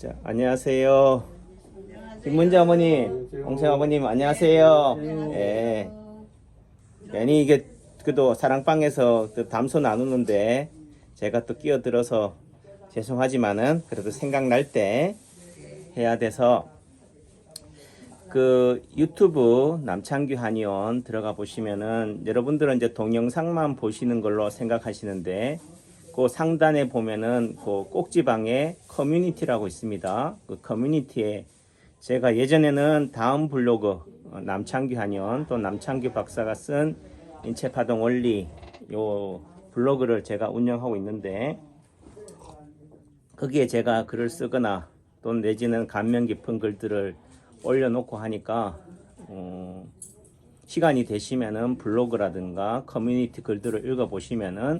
자, 안녕하세요. 김문자 어머님, 홍생 어머님, 안녕하세요. 예. 괜히 이게 그래도 사랑방에서 또 담소 나누는데 제가 또 끼어들어서 죄송하지만은 그래도 생각날 때 해야 돼서 그 유튜브 남창규 한의원 들어가 보시면은 여러분들은 이제 동영상만 보시는 걸로 생각하시는데 그 상단에 보면은 그 꼭지방에 커뮤니티라고 있습니다. 그 커뮤니티에 제가 예전에는 다음 블로그 남창규 한의원 또 남창규 박사가 쓴 인체파동 원리 요 블로그를 제가 운영하고 있는데 거기에 제가 글을 쓰거나 또 내지는 감명 깊은 글들을 올려놓고 하니까 시간이 되시면은 블로그라든가 커뮤니티 글들을 읽어보시면은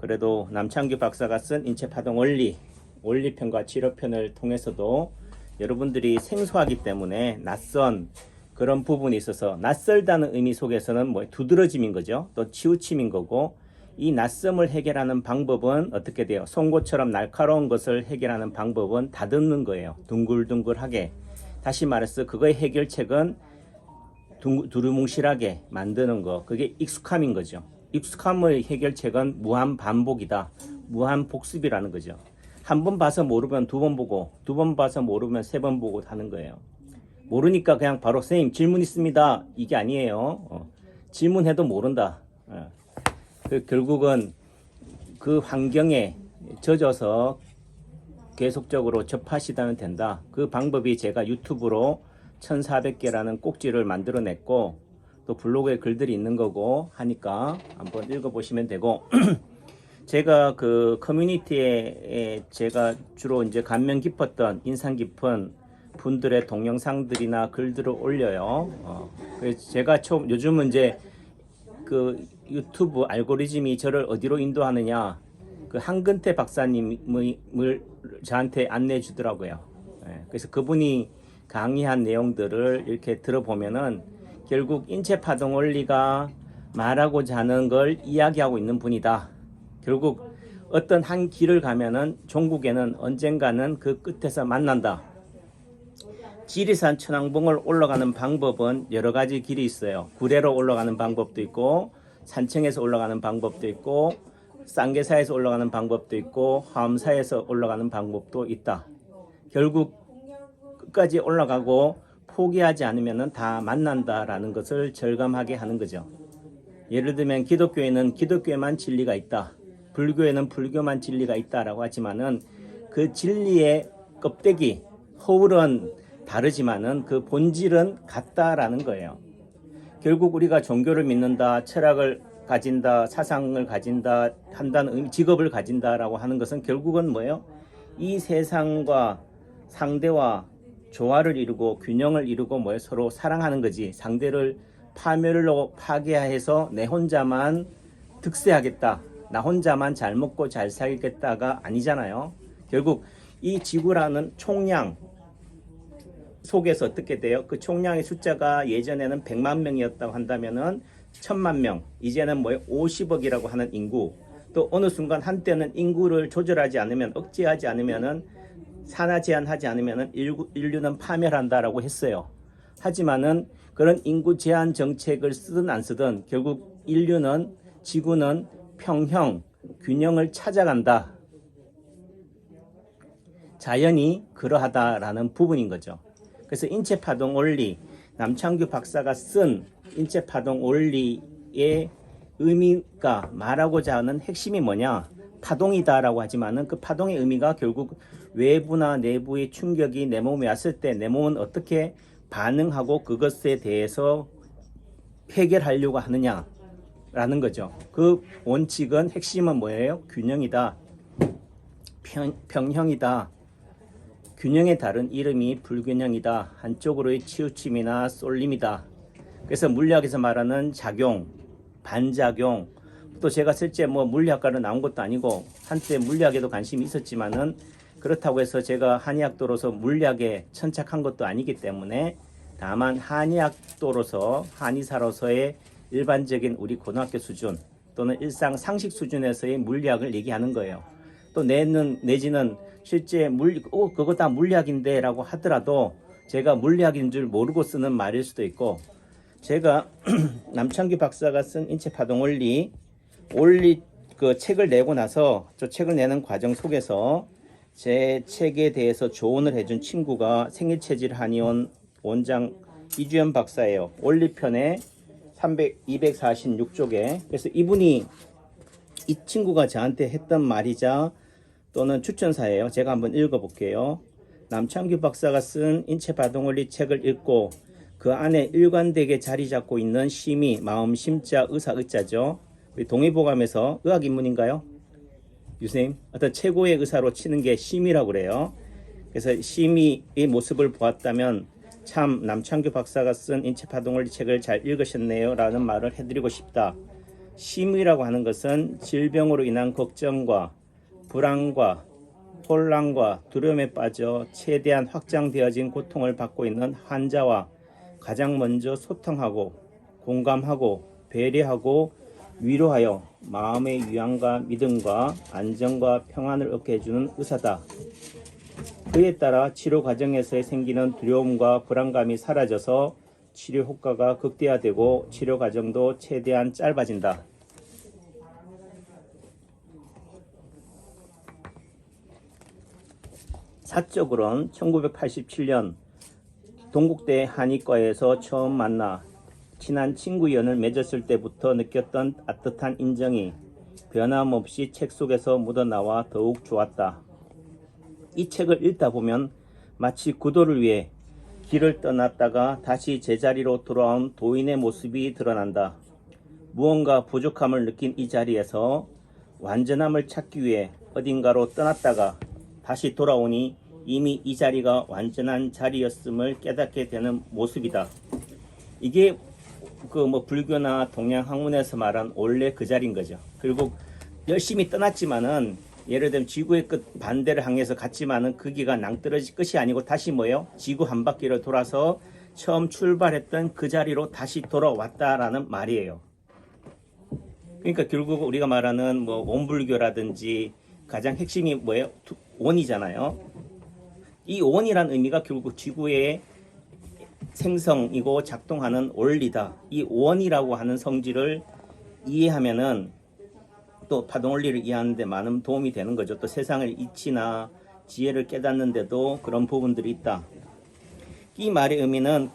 그래도 남창규 박사가 쓴 인체파동 원리, 원리편과 치료편을 통해서도 여러분들이 생소하기 때문에 낯선 그런 부분이 있어서 낯설다는 의미 속에서는 뭐 두드러짐인 거죠. 또 치우침인 거고 이 낯섦을 해결하는 방법은 어떻게 돼요? 송곳처럼 날카로운 것을 해결하는 방법은 다듬는 거예요. 둥글둥글하게. 다시 말해서 그거의 해결책은 두루뭉실하게 만드는 거. 그게 익숙함인 거죠. 익숙함의 해결책은 무한 반복이다. 무한 복습이라는 거죠. 한 번 봐서 모르면 두 번 보고 두 번 봐서 모르면 세 번 보고 하는 거예요. 모르니까 그냥 바로 선생님 질문 있습니다. 이게 아니에요. 질문해도 모른다. 결국은 그 환경에 젖어서 계속적으로 접하시다면 된다. 그 방법이 제가 유튜브로 1400개라는 꼭지를 만들어냈고 또 블로그에 글들이 있는 거고 하니까 한번 읽어보시면 되고 제가 그 커뮤니티에 제가 주로 이제 감명 깊었던 인상 깊은 분들의 동영상들이나 글들을 올려요. 그래서 제가 요즘은 이제 그 유튜브 알고리즘이 저를 어디로 인도하느냐 그 한근태 박사님을 저한테 안내해 주더라고요. 그래서 그분이 강의한 내용들을 이렇게 들어보면은 결국 인체파동 원리가 말하고자 하는 걸 이야기하고 있는 분이다. 결국 어떤 한 길을 가면은 종국에는 언젠가는 그 끝에서 만난다. 지리산 천왕봉을 올라가는 방법은 여러 가지 길이 있어요. 구례로 올라가는 방법도 있고 산청에서 올라가는 방법도 있고 쌍계사에서 올라가는 방법도 있고 화엄사에서 올라가는 방법도 있다. 결국 끝까지 올라가고 포기하지 않으면 다 만난다라는 것을 절감하게 하는 거죠. 예를 들면 기독교에는 기독교에만 진리가 있다. 불교에는 불교만 진리가 있다라고 하지만은 그 진리의 껍데기, 허울은 다르지만은 그 본질은 같다라는 거예요. 결국 우리가 종교를 믿는다, 철학을 가진다, 사상을 가진다, 한다는 직업을 가진다라고 하는 것은 결국은 뭐예요? 이 세상과 상대와 조화를 이루고 균형을 이루고 뭐예요? 서로 사랑하는 거지. 상대를 파멸로 파괴해서 내 혼자만 득세하겠다. 나 혼자만 잘 먹고 잘 살겠다가 아니잖아요. 결국 이 지구라는 총량 속에서 어떻게 돼요? 그 총량의 숫자가 예전에는 100만 명이었다고 한다면은 1000만 명, 이제는 뭐예요? 50억이라고 하는 인구. 또 어느 순간 한때는 인구를 조절하지 않으면 억제하지 않으면은 산하 제한하지 않으면은 인류는 파멸한다라고 했어요. 하지만은 그런 인구 제한 정책을 쓰든 안 쓰든 결국 인류는 지구는 평형, 균형을 찾아간다. 자연이 그러하다라는 부분인 거죠. 그래서 인체파동 원리, 남창규 박사가 쓴 인체파동 원리의 의미가 말하고자 하는 핵심이 뭐냐? 파동이다라고 하지만은 그 파동의 의미가 결국 외부나 내부의 충격이 내 몸에 왔을 때 내 몸은 어떻게 반응하고 그것에 대해서 해결하려고 하느냐라는 거죠. 그 원칙은 핵심은 뭐예요? 균형이다. 평형이다. 균형의 다른 이름이 불균형이다. 한쪽으로의 치우침이나 쏠림이다. 그래서 물리학에서 말하는 작용, 반작용, 또 제가 실제 뭐 물리학과로 나온 것도 아니고 한때 물리학에도 관심이 있었지만은 그렇다고 해서 제가 한의학도로서 물리학에 천착한 것도 아니기 때문에 다만 한의학도로서 한의사로서의 일반적인 우리 고등학교 수준 또는 일상 상식 수준에서의 물리학을 얘기하는 거예요. 또 내지는 실제 그거 다 물리학인데 라고 하더라도 제가 물리학인 줄 모르고 쓰는 말일 수도 있고, 제가 남창규 박사가 쓴 인체파동원리 그 책을 내고 나서 저 책을 내는 과정 속에서 제 책에 대해서 조언을 해준 친구가 생일체질 한의원 원장 이주연 박사예요. 원리편에 246쪽에. 그래서 이 친구가 저한테 했던 말이자 또는 추천사예요. 제가 한번 읽어볼게요. 남창규 박사가 쓴 인체파동원리 책을 읽고 그 안에 일관되게 자리 잡고 있는 심의, 마음, 심자, 의사, 의자죠. 우리 동의보감에서 의학인문인가요? 유선생님, 어떤 최고의 의사로 치는 게 심의라고 그래요. 그래서 심의의 모습을 보았다면 참 남창규 박사가 쓴 인체파동원리 책을 잘 읽으셨네요 라는 말을 해드리고 싶다. 심의라고 하는 것은 질병으로 인한 걱정과 불안과 혼란과 두려움에 빠져 최대한 확장되어진 고통을 받고 있는 환자와 가장 먼저 소통하고 공감하고 배려하고 위로하여 마음의 위안과 믿음과 안정과 평안을 얻게 해주는 의사다. 그에 따라 치료 과정에서 생기는 두려움과 불안감이 사라져서 치료 효과가 극대화되고 치료 과정도 최대한 짧아진다. 사적으로는 1987년 동국대 한의과에서 처음 만나 친한 친구연을 맺었을 때부터 느꼈던 따뜻한 인정이 변함없이 책 속에서 묻어나와 더욱 좋았다. 이 책을 읽다 보면 마치 구도를 위해 길을 떠났다가 다시 제자리로 돌아온 도인의 모습이 드러난다. 무언가 부족함을 느낀 이 자리에서 완전함을 찾기 위해 어딘가로 떠났다가 다시 돌아오니 이미 이 자리가 완전한 자리였음을 깨닫게 되는 모습이다. 이게 불교나 동양 학문에서 말한 원래 그 자리인 거죠. 그리고 열심히 떠났지만은 예를 들면 지구의 끝 반대를 향해서 갔지만은 그 기가 낭떠러지 끝이 아니고 다시 지구 한 바퀴를 돌아서 처음 출발했던 그 자리로 다시 돌아왔다라는 말이에요. 그러니까 결국 우리가 말하는 원불교라든지 가장 핵심이 원이잖아요. 이 원이란 의미가 결국 지구의 생성이고 작동하는 원리다. 이 원이라고 하는 성질을 이해하면은 또 파동원리를 이해하는 데 많은 도움이 되는 거죠. 또 세상을 이치나 지혜를 깨닫는 데도 그런 부분들이 있다. 이 말의 의미는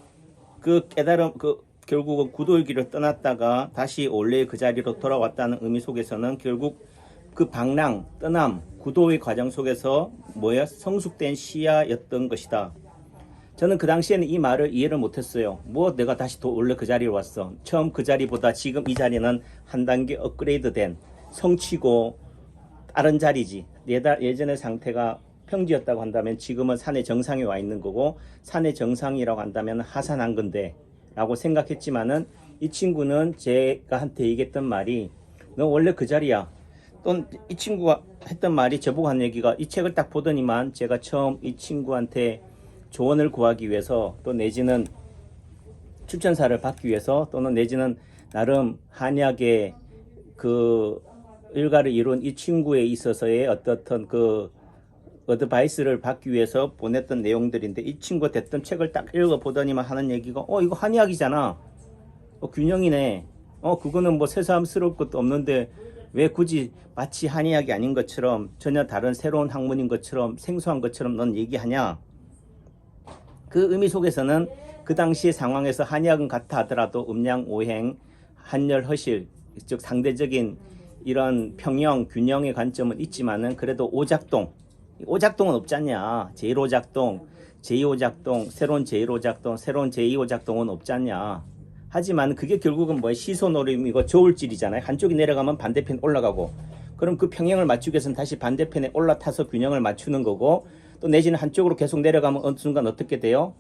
결국은 구도의 길을 떠났다가 다시 원래의 그 자리로 돌아왔다는 의미 속에서는 결국 그 방랑, 떠남, 구도의 과정 속에서 성숙된 시야였던 것이다. 저는 그 당시에는 이 말을 이해를 못했어요. 내가 다시 원래 그 자리로 왔어. 처음 그 자리보다 지금 이 자리는 한 단계 업그레이드된 성취고 다른 자리지. 예전의 상태가 평지였다고 한다면 지금은 산의 정상에 와 있는 거고, 산의 정상이라고 한다면 하산한 건데 라고 생각했지만은 이 친구는 제가 한테 얘기했던 말이 너 원래 그 자리야. 또 이 친구가 했던 말이 저보고 한 얘기가, 이 책을 딱 보더니만 제가 처음 이 친구한테 조언을 구하기 위해서 또 내지는 추천사를 받기 위해서 또는 내지는 나름 한약의 그 일가를 이룬 이 친구에 있어서의 어떻든 그 어드바이스를 받기 위해서 보냈던 내용들인데, 이 친구가 됐던 책을 딱 읽어보더니만 하는 얘기가 이거 한의학이잖아. 균형이네. 그거는 새삼스러울 것도 없는데 왜 굳이 마치 한의학이 아닌 것처럼 전혀 다른 새로운 학문인 것처럼 생소한 것처럼 넌 얘기하냐. 그 의미 속에서는 그 당시의 상황에서 한의학은 같아 하더라도 음양오행, 한열허실, 즉 상대적인 이런 평형, 균형의 관점은 있지만은 그래도 오작동은 없지 않냐. 제1오작동, 제2오작동, 새로운 제1오작동, 새로운 제2오작동은 없지 않냐. 하지만 그게 결국은 시소노림이고 저울질이잖아요. 한쪽이 내려가면 반대편 올라가고, 그럼 그 평형을 맞추기 위해서는 다시 반대편에 올라타서 균형을 맞추는 거고, 또 내지는 한쪽으로 계속 내려가면 어느 순간 어떻게 돼요?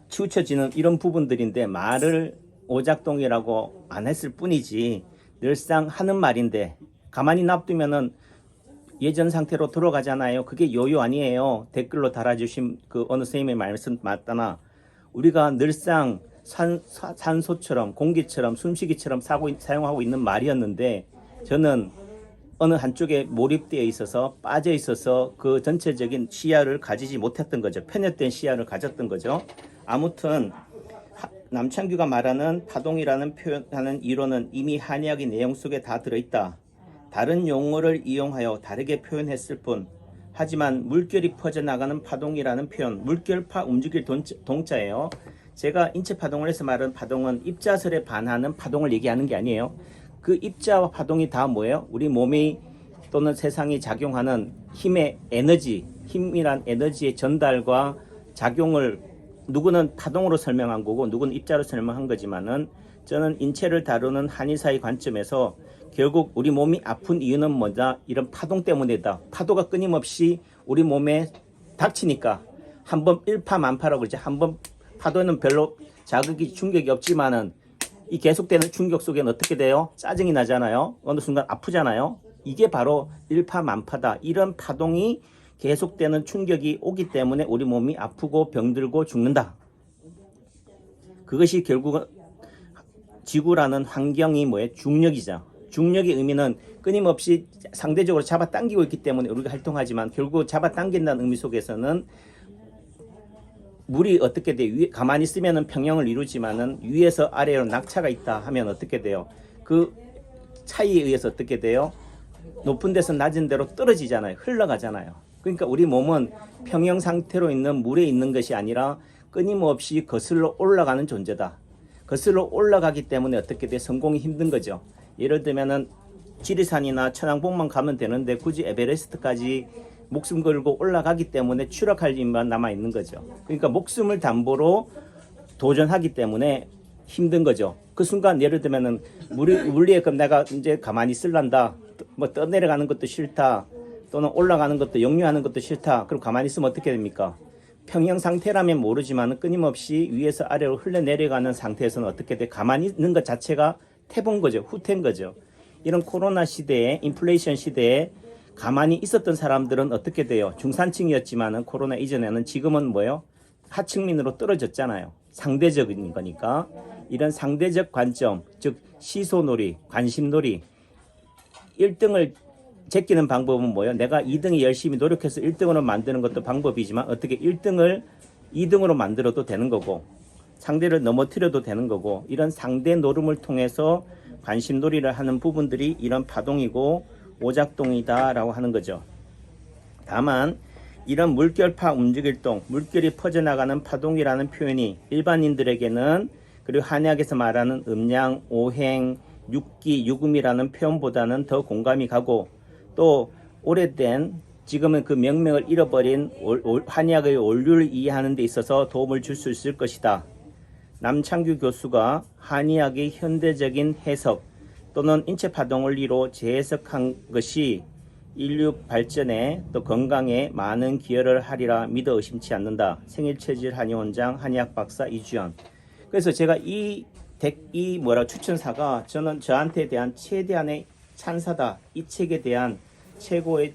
치우쳐지는 이런 부분들인데 말을 오작동이라고 안 했을 뿐이지 늘상 하는 말인데 가만히 놔두면은 예전 상태로 돌아가잖아요. 그게 요요 아니에요. 댓글로 달아주신 그 어느 선생님의 말씀 맞다나 우리가 늘상 산소처럼 공기처럼 숨쉬기처럼 사용하고 있는 말이었는데, 저는 어느 한쪽에 몰입되어 있어서 빠져 있어서 그 전체적인 시야를 가지지 못했던 거죠. 편협된 시야를 가졌던 거죠. 아무튼 남창규가 말하는 파동이라는 표현하는 이론은 이미 한의학의 내용 속에 다 들어있다. 다른 용어를 이용하여 다르게 표현했을 뿐. 하지만 물결이 퍼져나가는 파동이라는 표현, 물결파 움직일 동자예요. 제가 인체파동을 해서 말하는 파동은 입자설에 반하는 파동을 얘기하는 게 아니에요. 그 입자와 파동이 다 뭐예요? 우리 몸이 또는 세상이 작용하는 힘의 에너지, 힘이란 에너지의 전달과 작용을 누구는 파동으로 설명한 거고 누구는 입자로 설명한 거지만은 저는 인체를 다루는 한의사의 관점에서 결국 우리 몸이 아픈 이유는 뭐다? 이런 파동 때문이다. 파도가 끊임없이 우리 몸에 닥치니까 한번 일파만파라고 그러죠. 한번 파도는 별로 자극이 충격이 없지만은 이 계속되는 충격 속에는 어떻게 돼요? 짜증이 나잖아요. 어느 순간 아프잖아요. 이게 바로 일파만파다. 이런 파동이 계속되는 충격이 오기 때문에 우리 몸이 아프고 병들고 죽는다. 그것이 결국은 지구라는 환경이 뭐예요? 중력이죠. 중력의 의미는 끊임없이 상대적으로 잡아당기고 있기 때문에 우리가 활동하지만 결국 잡아당긴다는 의미 속에서는 물이 어떻게 돼요? 가만히 있으면 평형을 이루지만은 위에서 아래로 낙차가 있다 하면 어떻게 돼요? 그 차이에 의해서 어떻게 돼요? 높은 데서 낮은 데로 떨어지잖아요. 흘러가잖아요. 그러니까 우리 몸은 평형 상태로 있는 물에 있는 것이 아니라 끊임없이 거슬러 올라가는 존재다. 거슬러 올라가기 때문에 어떻게 돼? 성공이 힘든 거죠. 예를 들면은 지리산이나 천왕봉만 가면 되는데 굳이 에베레스트까지 목숨 걸고 올라가기 때문에 추락할 일만 남아 있는 거죠. 그러니까 목숨을 담보로 도전하기 때문에 힘든 거죠. 그 순간 예를 들면은 물리에 그럼 내가 이제 가만히 있을란다. 뭐 떠내려가는 것도 싫다. 또는 올라가는 것도 역류하는 것도 싫다. 그럼 가만히 있으면 어떻게 됩니까? 평형 상태라면 모르지만 끊임없이 위에서 아래로 흘러내려가는 상태에서는 어떻게 돼? 가만히 있는 것 자체가 태본 거죠. 후퇴인 거죠. 이런 코로나 시대에 인플레이션 시대에 가만히 있었던 사람들은 어떻게 돼요? 중산층이었지만은 코로나 이전에는 지금은 뭐예요? 하층민으로 떨어졌잖아요. 상대적인 거니까. 이런 상대적 관점, 즉 시소놀이, 관심놀이 1등을 제끼는 방법은 뭐예요? 내가 2등이 열심히 노력해서 1등으로 만드는 것도 방법이지만 어떻게 1등을 2등으로 만들어도 되는 거고 상대를 넘어뜨려도 되는 거고 이런 상대 노름을 통해서 관심놀이를 하는 부분들이 이런 파동이고 오작동이다 라고 하는 거죠. 다만 이런 물결파 움직일동, 물결이 퍼져나가는 파동이라는 표현이 일반인들에게는 그리고 한의학에서 말하는 음양, 오행, 육기, 유금이라는 표현보다는 더 공감이 가고 또 오래된 지금은 그 명명을 잃어버린 한의학의 원류를 이해하는 데 있어서 도움을 줄 수 있을 것이다. 남창규 교수가 한의학의 현대적인 해석 또는 인체파동원리로 재해석한 것이 인류 발전에 또 건강에 많은 기여를 하리라 믿어 의심치 않는다. 생일체질 한의원장 한의학 박사 이주연. 그래서 제가 이 추천사가 저는 저한테 대한 최대한의 찬사다. 이 책에 대한 최고의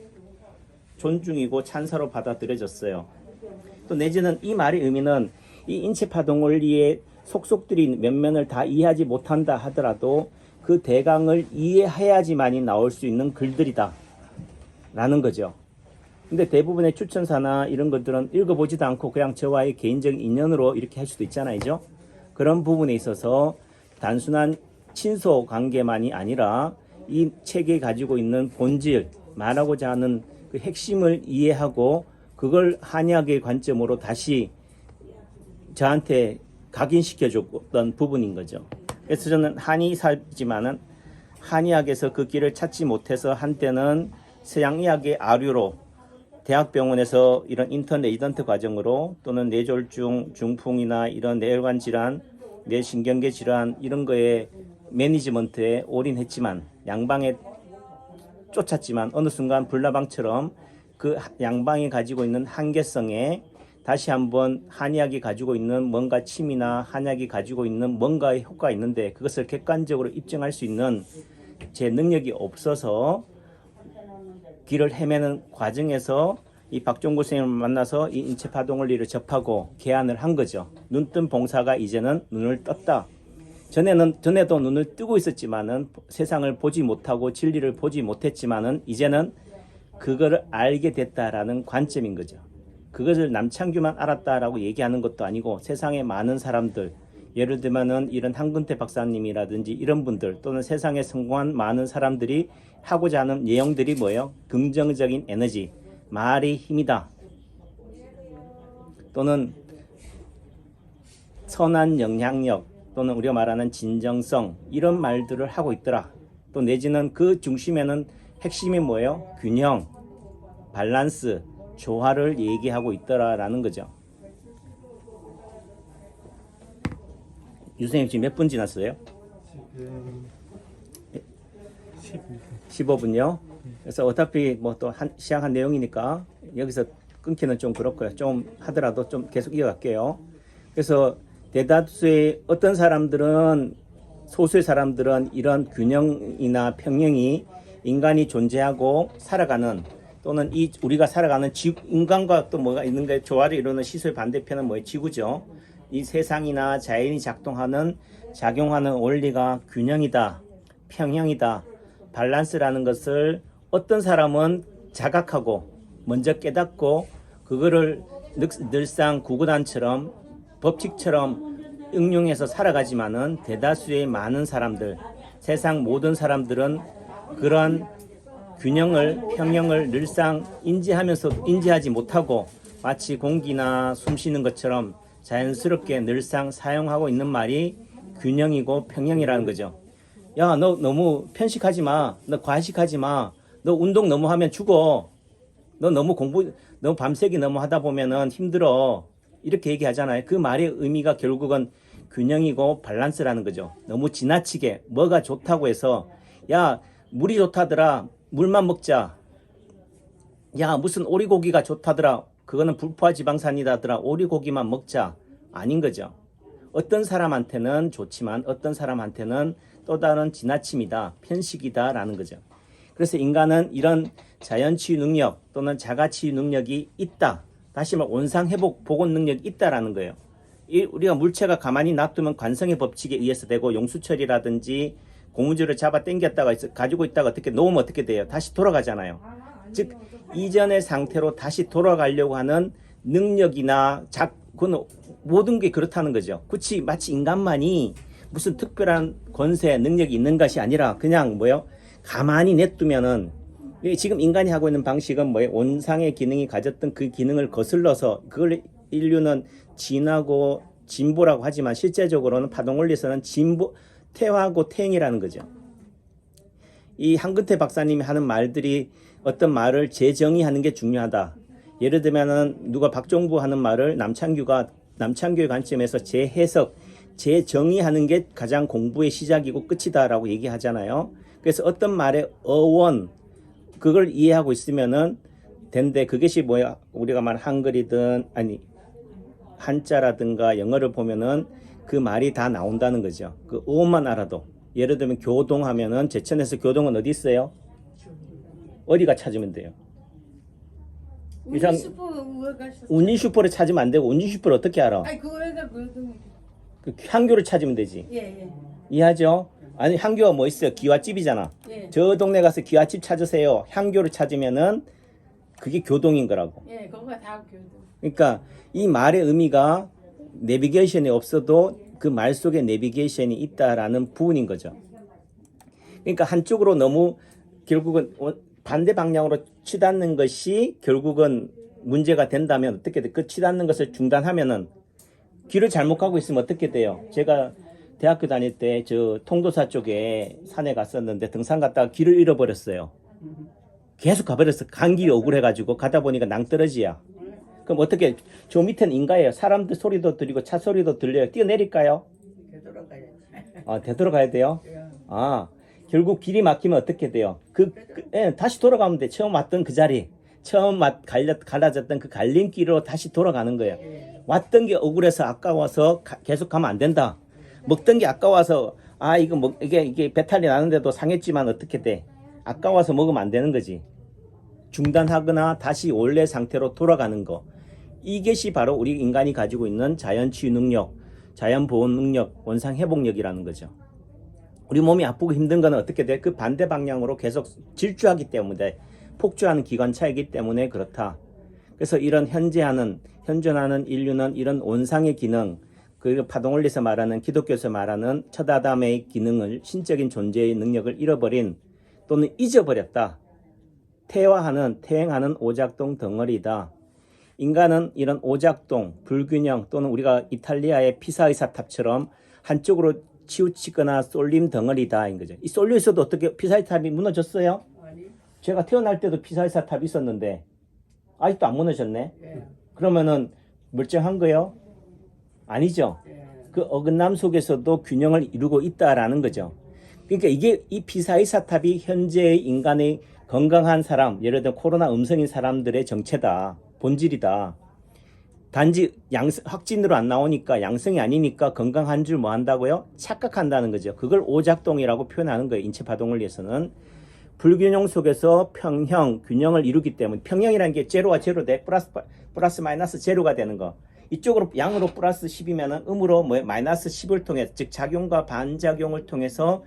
존중이고 찬사로 받아들여졌어요. 또 내지는 이 말의 의미는 이 인체파동 원리의 속속들이 몇 면을 다 이해하지 못한다 하더라도 그 대강을 이해해야지만이 나올 수 있는 글들이다 라는 거죠. 근데 대부분의 추천사나 이런 것들은 읽어보지도 않고 그냥 저와의 개인적인 인연으로 이렇게 할 수도 있잖아요. 그런 부분에 있어서 단순한 친소 관계만이 아니라 이 책이 가지고 있는 본질, 말하고자 하는 그 핵심을 이해하고 그걸 한의학의 관점으로 다시 저한테 각인시켜줬던 부분인 거죠. 그래서 저는 한의사지만은 한의학에서 그 길을 찾지 못해서 한때는 서양의학의 아류로 대학병원에서 이런 인턴 레지던트 과정으로 또는 뇌졸중, 중풍이나 이런 뇌혈관 질환, 뇌신경계 질환 이런 거에 매니지먼트에 올인했지만 양방에 쫓았지만 어느 순간 불나방처럼 그 양방이 가지고 있는 한계성에 다시 한번 한의학이 가지고 있는 뭔가 침이나 한약이 가지고 있는 뭔가의 효과가 있는데 그것을 객관적으로 입증할 수 있는 제 능력이 없어서 길을 헤매는 과정에서 이 박종구 선생님을 만나서 이 인체파동 원리를 접하고 개안을 한 거죠. 눈뜬 봉사가 이제는 눈을 떴다. 전에도 눈을 뜨고 있었지만은 세상을 보지 못하고 진리를 보지 못했지만은 이제는 그거를 알게 됐다라는 관점인 거죠. 그것을 남창규만 알았다라고 얘기하는 것도 아니고 세상의 많은 사람들, 예를 들면은 이런 한근태 박사님이라든지 이런 분들 또는 세상에 성공한 많은 사람들이 하고자 하는 내용들이 뭐예요? 긍정적인 에너지, 말이 힘이다. 또는 선한 영향력, 또는 우리가 말하는 진정성, 이런 말들을 하고 있더라. 또 내지는 그 중심에는 핵심이 뭐예요? 균형, 밸런스, 조화를 얘기하고 있더라라는 거죠. 유선생님 지금 몇 분 지났어요? 지금 15분요. 그래서 어차피 뭐 또 시작한 내용이니까 여기서 끊기는 좀 그렇고요. 좀 하더라도 좀 계속 이어갈게요. 그래서 대다수의 어떤 사람들은, 소수의 사람들은 이런 균형이나 평형이 인간이 존재하고 살아가는, 또는 우리가 살아가는 인간과 또 뭐가 있는가, 조화를 이루는 시소의 반대편은 뭐예요? 지구죠. 이 세상이나 자연이 작용하는 원리가 균형이다, 평형이다, 밸런스라는 것을 어떤 사람은 자각하고 먼저 깨닫고 그거를 늘상 구구단처럼 법칙처럼 응용해서 살아가지만은 대다수의 많은 사람들, 세상 모든 사람들은 그런 균형을, 평형을 늘상 인지하지 못하고 마치 공기나 숨 쉬는 것처럼 자연스럽게 늘상 사용하고 있는 말이 균형이고 평형이라는 거죠. 야, 너 너무 편식하지 마. 너 과식하지 마. 너 운동 너무 하면 죽어. 너 너무 밤새기 너무 하다 보면은 힘들어. 이렇게 얘기하잖아요. 그 말의 의미가 결국은 균형이고 밸런스라는 거죠. 너무 지나치게 뭐가 좋다고 해서, 야, 물이 좋다더라. 물만 먹자. 야, 무슨 오리고기가 좋다더라. 그거는 불포화 지방산이다더라. 오리고기만 먹자. 아닌 거죠. 어떤 사람한테는 좋지만 어떤 사람한테는 또 다른 지나침이다, 편식이다 라는 거죠. 그래서 인간은 이런 자연치유 능력 또는 자가치유 능력이 있다. 다시 말해 원상회복 복원 능력이 있다라는 거예요. 우리가 물체가 가만히 놔두면 관성의 법칙에 의해서 되고, 용수철이라든지 고무줄을 잡아 당겼다가 가지고 있다가 어떻게 놓으면 어떻게 돼요? 다시 돌아가잖아요. 즉 이전의 상태로 다시 돌아가려고 하는 능력이나 그건 모든 게 그렇다는 거죠. 그치, 마치 인간만이 무슨 특별한 권세, 능력이 있는 것이 아니라 그냥 뭐요? 가만히 냅두면은, 지금 인간이 하고 있는 방식은 뭐예요? 원상의 기능이 가졌던 그 기능을 거슬러서 그걸 인류는 진하고 진보라고 하지만 실제적으로는 파동원리에서는 태화하고 태행이라는 거죠. 이 한근태 박사님이 하는 말들이 어떤 말을 재정의하는 게 중요하다. 예를 들면은 누가 박종부 하는 말을 남창규의 관점에서 재해석, 재정의하는 게 가장 공부의 시작이고 끝이다라고 얘기하잖아요. 그래서 어떤 말의 어원, 그걸 이해하고 있으면은 된데, 그것이 뭐야? 우리가 말한 한글이든 아니 한자라든가 영어를 보면은 그 말이 다 나온다는 거죠. 그 어원만 알아도. 예를 들면 교동하면은 제천에서 교동은 어디 있어요? 어디가 찾으면 돼요? 운이 슈퍼를 찾으면 안 되고, 운이 슈퍼를 어떻게 알아? 아니 그거가 그 향교를 찾으면 되지. 예. 이해하죠? 아니, 향교가 뭐 있어요? 기와집이잖아. 예. 저 동네 가서 기와집 찾으세요. 향교를 찾으면은 그게 교동인 거라고. 예, 그거가 다 교동. 그러니까 이 말의 의미가 내비게이션이 없어도 그 말 속에 내비게이션이 있다라는 부분인 거죠. 그러니까 한쪽으로 너무 결국은 반대 방향으로 치닫는 것이 결국은 문제가 된다면 어떻게 돼? 그 치닫는 것을 중단하면은, 길을 잘못 가고 있으면 어떻게 돼요? 제가 대학교 다닐 때 저 통도사 쪽에 산에 갔었는데 등산 갔다가 길을 잃어버렸어요. 계속 가버렸어. 간 길이 억울해가지고 가다 보니까 낭떠러지야. 그럼 어떻게? 저 밑에는 인가예요. 사람들 소리도 들리고 차 소리도 들려요. 뛰어내릴까요? 되돌아가야지. 아, 되돌아가야 돼요? 아, 결국 길이 막히면 어떻게 돼요? 다시 돌아가면 돼. 처음 왔던 그 자리. 처음 갈라졌던 그 갈림길로 다시 돌아가는 거예요. 왔던 게 억울해서 아까워서 계속 가면 안 된다. 먹던 게 아까워서, 이게 배탈이 나는데도 상했지만 어떻게 돼? 아까워서 먹으면 안 되는 거지. 중단하거나 다시 원래 상태로 돌아가는 거. 이것이 바로 우리 인간이 가지고 있는 자연치유 능력, 자연 보온 능력, 원상 회복력이라는 거죠. 우리 몸이 아프고 힘든 거는 어떻게 돼? 그 반대 방향으로 계속 질주하기 때문에, 폭주하는 기관차이기 때문에 그렇다. 그래서 이런 현존하는 인류는 이런 원상의 기능, 그리고 파동원리에서 말하는, 기독교에서 말하는 첫 아담의 기능을, 신적인 존재의 능력을 잃어버린 또는 잊어버렸다. 퇴행하는 오작동 덩어리다. 인간은 이런 오작동, 불균형 또는 우리가 이탈리아의 피사의 사탑처럼 한쪽으로 치우치거나 쏠림 덩어리다인 거죠. 이 쏠려 있어도 어떻게 피사의 탑이 무너졌어요? 아니. 제가 태어날 때도 피사의 사탑이 있었는데 아직도 안 무너졌네. 예. 그러면은 멀쩡한 거요? 아니죠. 예. 그 어긋남 속에서도 균형을 이루고 있다라는 거죠. 그러니까 이게 이 피사의 사탑이 현재의 인간의 건강한 사람, 예를 들어 코로나 음성인 사람들의 정체다. 본질이다. 단지 확진으로 안 나오니까, 양성이 아니니까 건강한 줄 뭐 한다고요? 착각한다는 거죠. 그걸 오작동이라고 표현하는 거예요. 인체 파동원리에서는. 불균형 속에서 평형, 균형을 이루기 때문에, 평형이라는 게 제로와 제로 돼. 플러스 마이너스 제로가 되는 거. 이쪽으로 양으로 플러스 10이면은 음으로 마이너스 10을 통해서, 즉 작용과 반작용을 통해서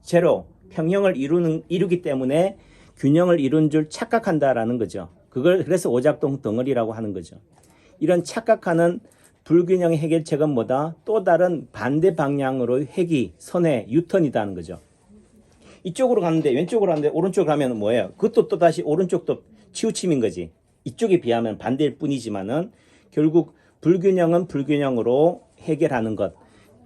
제로, 평형을 이루기 때문에 균형을 이룬 줄 착각한다라는 거죠. 그래서 오작동 덩어리라고 하는 거죠. 이런 착각하는 불균형의 해결책은 뭐다? 또 다른 반대 방향으로의 회귀, 선회, 유턴이다는 거죠. 이쪽으로 가는데, 왼쪽으로 가는데 오른쪽으로 가면 뭐예요? 그것도 또 다시 오른쪽도 치우침인 거지. 이쪽에 비하면 반대일 뿐이지만은 결국 불균형은 불균형으로 해결하는 것.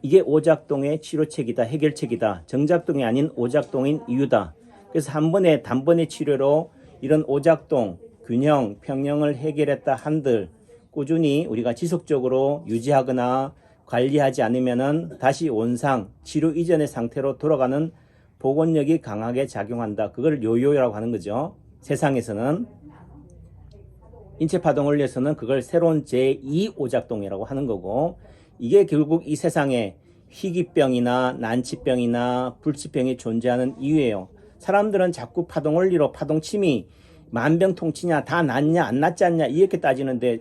이게 오작동의 치료책이다, 해결책이다. 정작동이 아닌 오작동인 이유다. 그래서 단번의 치료로 이런 오작동, 균형, 평형을 해결했다 한들 꾸준히 우리가 지속적으로 유지하거나 관리하지 않으면은 다시 원상, 치료 이전의 상태로 돌아가는 복원력이 강하게 작용한다. 그걸 요요라고 하는 거죠. 세상에서는. 인체파동원리에서는 그걸 새로운 제2오작동이라고 하는 거고, 이게 결국 이 세상에 희귀병이나 난치병이나 불치병이 존재하는 이유예요. 사람들은 자꾸 파동원리로 파동침이 만병통치냐, 다 낫냐, 안 낫지 않냐 이렇게 따지는데,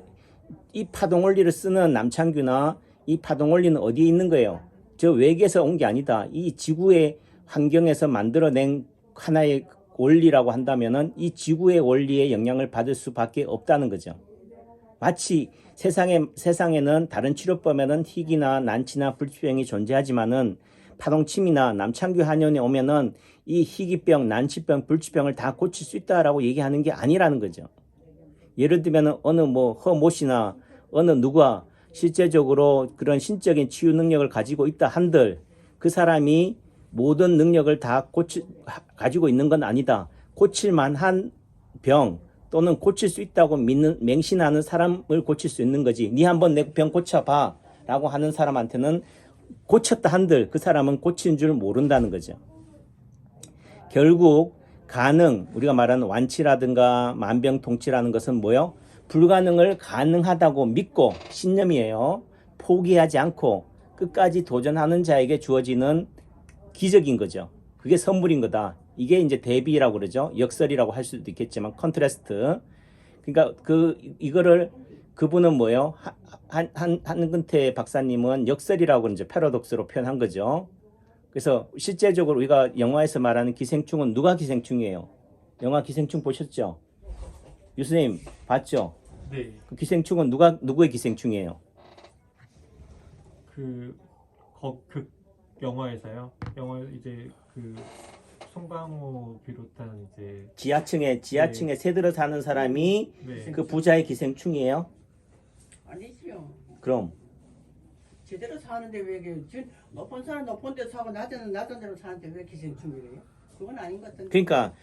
이 파동원리를 쓰는 남창규나 이 파동원리는 어디에 있는 거예요? 저 외계에서 온 게 아니다. 이 지구의 환경에서 만들어낸 하나의 원리라고 한다면은 이 지구의 원리에 영향을 받을 수밖에 없다는 거죠. 마치 세상에는 다른 치료법에는 희귀나 난치나 불치병이 존재하지만은 파동침이나 남창규 한의원에 오면은 이 희귀병, 난치병, 불치병을 다 고칠 수 있다라고 얘기하는 게 아니라는 거죠. 예를 들면 어느 허모 씨나 어느 누가 실제적으로 그런 신적인 치유 능력을 가지고 있다 한들 그 사람이 모든 능력을 다 가지고 있는 건 아니다. 고칠 만한 병 또는 고칠 수 있다고 맹신하는 사람을 고칠 수 있는 거지. 니 한번 내 병 고쳐봐 라고 하는 사람한테는 고쳤다 한들 그 사람은 고친 줄 모른다는 거죠. 결국 우리가 말하는 완치라든가 만병통치라는 것은 뭐요? 불가능을 가능하다고 믿고, 신념이에요. 포기하지 않고 끝까지 도전하는 자에게 주어지는 기적인 거죠. 그게 선물인 거다. 이게 이제 대비라고 그러죠. 역설이라고 할 수도 있겠지만 컨트라스트. 그러니까 이거를 그분은 뭐예요? 한근태 박사님은 역설이라고 이제 패러독스로 표현한 거죠. 그래서 실제적으로 우리가 영화에서 말하는 기생충은 누가 기생충이에요? 영화 기생충 보셨죠? 유수님 봤죠? 네. 그 기생충은 누구의 기생충이에요? 그 영화에서요. 영화 이제 송강호 비롯한 이제 지하층에 네. 새들어 사는 사람이 네. 그 부자의 기생충이에요? 아니지요. 그럼 제대로 사는데 왜 지금 높은 사람 높은 데 사고 낮은 데로 사는데 왜 기생충이래요? 그건 아닌 것 같은데. 그러니까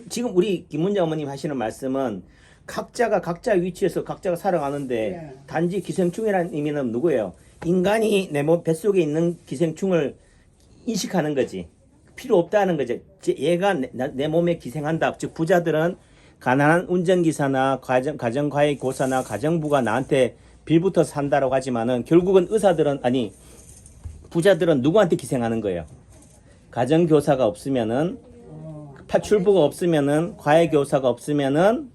지금 우리 김문자 어머님 하시는 말씀은 각자가 각자 위치에서 각자가 살아가는데 네. 단지 기생충이라는 의미는 누구예요? 인간이 내 몸 뱃속에 있는 기생충을 인식하는 거지. 필요 없다는 거죠. 얘가 내 몸에 기생한다. 즉 부자들은 가난한 운전기사나 가정과외교사나 가정부가 나한테 빌부터 산다라고 하지만은 결국은 부자들은 누구한테 기생하는 거예요? 가정교사가 없으면은, 파출부가 없으면은, 과외교사가 없으면은,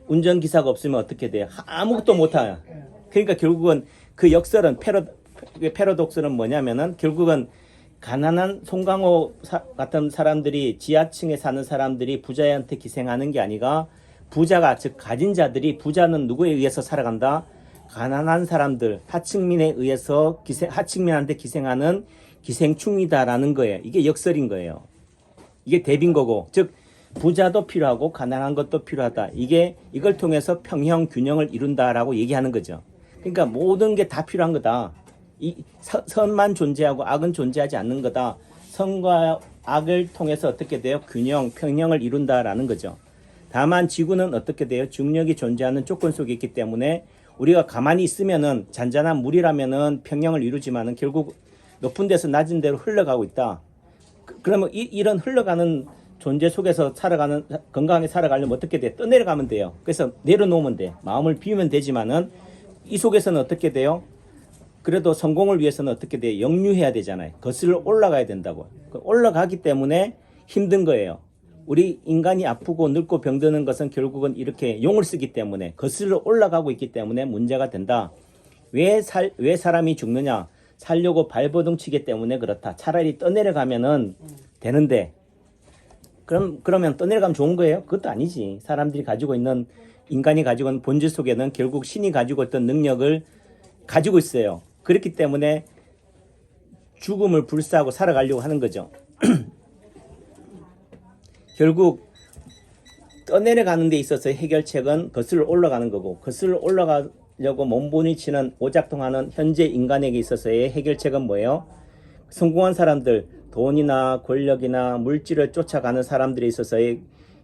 운전기사가 없으면 어떻게 돼요? 아무것도 못해요. 그러니까 결국은 그 역설은 패러독스는 뭐냐면은 결국은 가난한 송강호 같은 사람들이 지하층에 사는 사람들이 부자한테 기생하는 게 아니라 부자가 즉 가진 자들이 부자는 누구에 의해서 살아간다? 가난한 사람들 하층민에 의해서 하층민한테 기생하는 기생충이다라는 거예요. 이게 역설인 거예요. 이게 대비인 거고 즉 부자도 필요하고 가난한 것도 필요하다. 이걸 통해서 평형 균형을 이룬다라고 얘기하는 거죠. 그러니까 모든 게 다 필요한 거다. 선만 존재하고 악은 존재하지 않는 거다. 선과 악을 통해서 어떻게 돼요? 균형, 평형을 이룬다라는 거죠. 다만 지구는 어떻게 돼요? 중력이 존재하는 조건 속에 있기 때문에 우리가 가만히 있으면은 잔잔한 물이라면은 평형을 이루지만은 결국 높은 데서 낮은 데로 흘러가고 있다. 그러면 이런 흘러가는 존재 속에서 건강하게 살아가려면 어떻게 돼? 떠내려가면 돼요. 그래서 내려놓으면 돼. 마음을 비우면 되지만은 이 속에서는 어떻게 돼요? 그래도 성공을 위해서는 어떻게 돼요? 역류해야 되잖아요. 거슬러 올라가야 된다고. 올라가기 때문에 힘든 거예요. 우리 인간이 아프고 늙고 병드는 것은 결국은 이렇게 용을 쓰기 때문에 거슬러 올라가고 있기 때문에 문제가 된다. 왜 사람이 죽느냐? 살려고 발버둥 치기 때문에 그렇다. 차라리 떠내려가면은 되는데 그러면 떠내려가면 좋은 거예요? 그것도 아니지. 인간이 가지고 있는 본질 속에는 결국 신이 가지고 있던 능력을 가지고 있어요. 그렇기 때문에 죽음을 불사하고 살아가려고 하는 거죠. 결국 떠내려가는 데 있어서 해결책은 거슬러 올라가는 거고 거슬러 올라가려고 몸부림치는 오작동하는 현재 인간에게 있어서의 해결책은 뭐예요? 성공한 사람들, 돈이나 권력이나 물질을 쫓아가는 사람들에 있어서의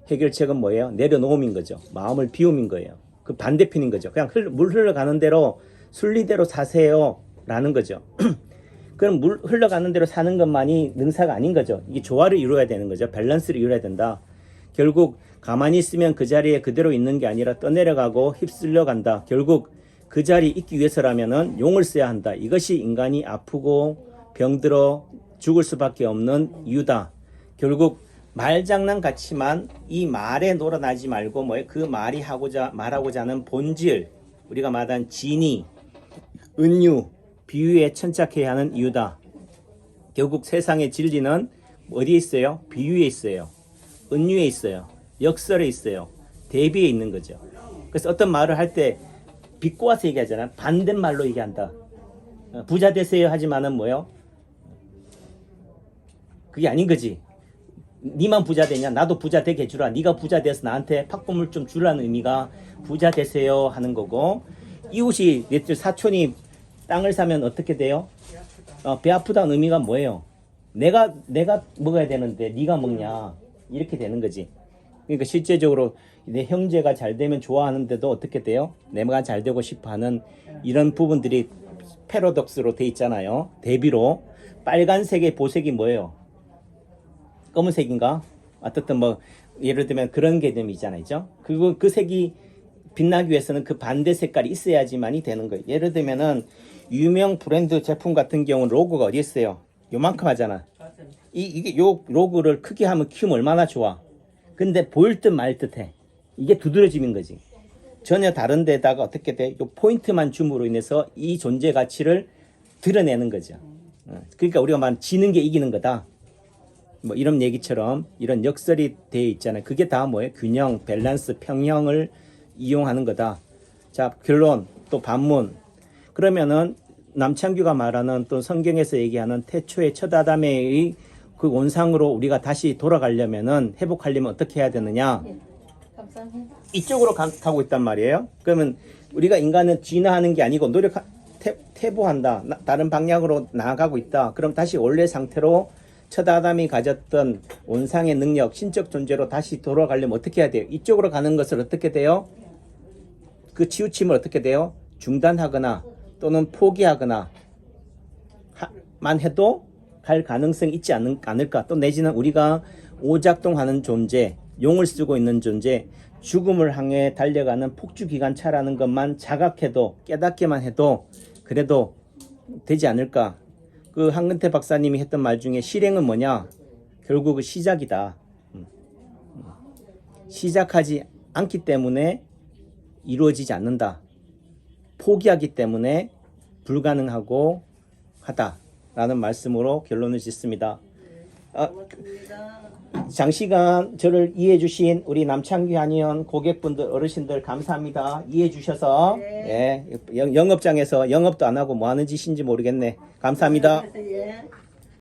해결책은 뭐예요? 내려놓음인 거죠. 마음을 비움인 거예요. 그 반대편인 거죠. 그냥 물 흘러가는 대로 순리대로 사세요 라는 거죠. 그럼 물 흘러가는 대로 사는 것만이 능사가 아닌 거죠. 이게 조화를 이루어야 되는 거죠. 밸런스를 이루어야 된다. 결국 가만히 있으면 그 자리에 그대로 있는 게 아니라 떠내려가고 휩쓸려 간다. 결국 그 자리에 있기 위해서라면은 용을 써야 한다. 이것이 인간이 아프고 병들어 죽을 수밖에 없는 이유다. 결국 말장난 같지만 이 말에 놀아나지 말고 그 말이 말하고자 하는 본질, 우리가 말한 진의, 은유, 비유에 천착해야 하는 이유다. 결국 세상의 진리는 어디에 있어요? 비유에 있어요. 은유에 있어요. 역설에 있어요. 대비에 있는 거죠. 그래서 어떤 말을 할 때 비꼬아서 얘기하잖아. 반대말로 얘기한다. 부자 되세요 하지만은 뭐요? 그게 아닌 거지. 니만 부자 되냐? 나도 부자 되게 해주라. 네가 부자 돼서 나한테 팍범을 좀 주라는 의미가 부자 되세요 하는 거고, 이웃이 내 사촌이 땅을 사면 어떻게 돼요? 배 아프다는 의미가 뭐예요? 내가 먹어야 되는데 네가 먹냐? 이렇게 되는 거지. 그러니까 실제적으로 내 형제가 잘 되면 좋아하는데도 어떻게 돼요? 내가 잘 되고 싶어하는 이런 부분들이 패러독스로 돼 있잖아요. 대비로 빨간색의 보색이 뭐예요? 검은색인가? 어떻든 예를 들면 그런 개념이잖아요. 그리고 그 색이 빛나기 위해서는 그 반대 색깔이 있어야지만이 되는 거예요. 예를 들면은 유명 브랜드 제품 같은 경우는 로고가 어디 있어요? 요만큼 하잖아. 이게 요 로고를 크게 하면 키우면 얼마나 좋아. 근데 보일 듯 말 듯해. 이게 두드러짐인 거지. 전혀 다른 데다가 어떻게 돼? 요 포인트만 줌으로 인해서 이 존재 가치를 드러내는 거죠. 그러니까 우리가 말하는 지는 게 이기는 거다. 이런 얘기처럼 이런 역설이 되어 있잖아요. 그게 다 뭐예요? 균형, 밸런스, 평형을 이용하는 거다. 자, 결론, 또 반문. 그러면은 남창규가 말하는 또 성경에서 얘기하는 태초의 첫 아담의 그 원상으로 우리가 다시 돌아가려면은 회복하려면 어떻게 해야 되느냐? 감사합니다. 이쪽으로 가고 있단 말이에요. 그러면 우리가 인간은 진화하는 게 아니고 퇴보한다. 다른 방향으로 나아가고 있다. 그럼 다시 원래 상태로 첫 아담이 가졌던 원상의 능력, 신적 존재로 다시 돌아가려면 어떻게 해야 돼요? 이쪽으로 가는 것을 어떻게 돼요? 그 치우침을 어떻게 돼요? 중단하거나 또는 포기하거나 만 해도 갈 가능성이 있지 않을까? 또 내지는 우리가 오작동하는 존재, 용을 쓰고 있는 존재, 죽음을 향해 달려가는 폭주기관차라는 것만 자각해도 깨닫게만 해도 그래도 되지 않을까? 그 한근태 박사님이 했던 말 중에 실행은 뭐냐? 결국은 시작이다. 시작하지 않기 때문에 이루어지지 않는다. 포기하기 때문에 불가능하고 하다라는 말씀으로 결론을 짓습니다. 고맙습니다. 장시간 저를 이해해 주신 우리 남창규 한의원 고객분들 어르신들 감사합니다. 이해해 주셔서 네. 예, 영업장에서 영업도 안 하고 뭐 하는 짓인지 모르겠네. 감사합니다. 예.